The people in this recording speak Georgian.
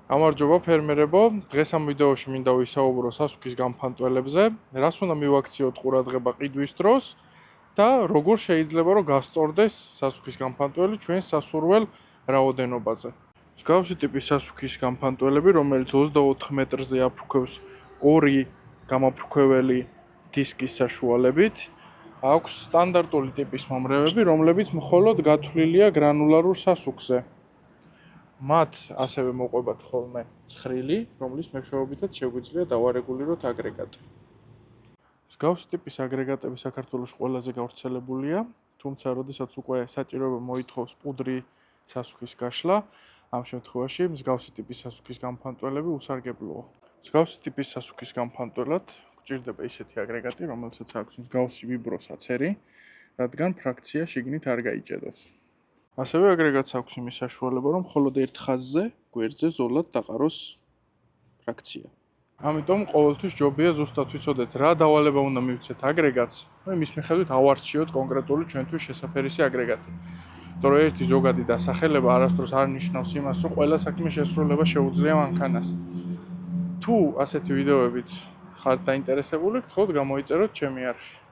გამარჯობა ფერმერებო, დღეს ამ ვიდეოში მინდა ვისაუბრო სასუქის გამფანტველებზე, რას უნდა მივაქციოთ ყურადღება ყიდვის დროს და როგორ შეიძლება რომ გასწორდეს სასუქის გამფანტველი ჩვენს სასურველ რაოდენობაზე. მსგავსი ტიპის სასუქის გამფანტველები, რომელიც 24 მეტრზე აფრქვევს 2 გამაფრქვეველი დისკის საშუალებით, აქვს სტანდარტული ტიპის მომრევები, რომლებიც მხოლოდ გათვლილია გრანულარულ სასუქზე. მათ ასევე მოყვებათ ხოლმე ცხრილი, რომლის მეშვეობითაც შეგვიძლია დავარეგულიროთ აგრეგატი. მსგავსი ტიპის აგრეგატები საქართველოში ყველაზე გავრცელებულია, თუმცა როდესაც უკვე საჭიროება მოითხოვს პუდრი სასუქის გაშლა, ამ შემთხვევაში მსგავსი ტიპის სასუქის გამფანტველები უსარგებლოა. მსგავსი ტიპის სასუქის გამფანტველად გვჭირდება ისეთი აგრეგატი, რომელსაც აქვს მსგავსი ვიბროსაცერი, რადგან ფრაქცია შიგნით არ გაიჭედოს. ასევე აგრეგატს აქვს იმის საშუალება, რომ მხოლოდ ერთ ხაზზე, გვერდზე ზოლად დაყაროს ფრაქცია. ამიტომ ყოველთვის ჯობია ზუსტად ვიცოდეთ, რა დავალება უნდა მივცეთ აგრეგატს, იმის მიხედვით ავარჩიოთ კონკრეტული ჩვენთვის შესაფერისი აგრეგატი. იმიტომ რომ ერთი ზოგადი დასახელება არასდროს არ ნიშნავს იმას, რომ ყველა საქმე შესრულება შეუძლია მანქანას. თუ ასეთი ვიდეოებით ხართ დაინტერესებული, გთხოვთ გამოიწეროთ ჩემი არხი.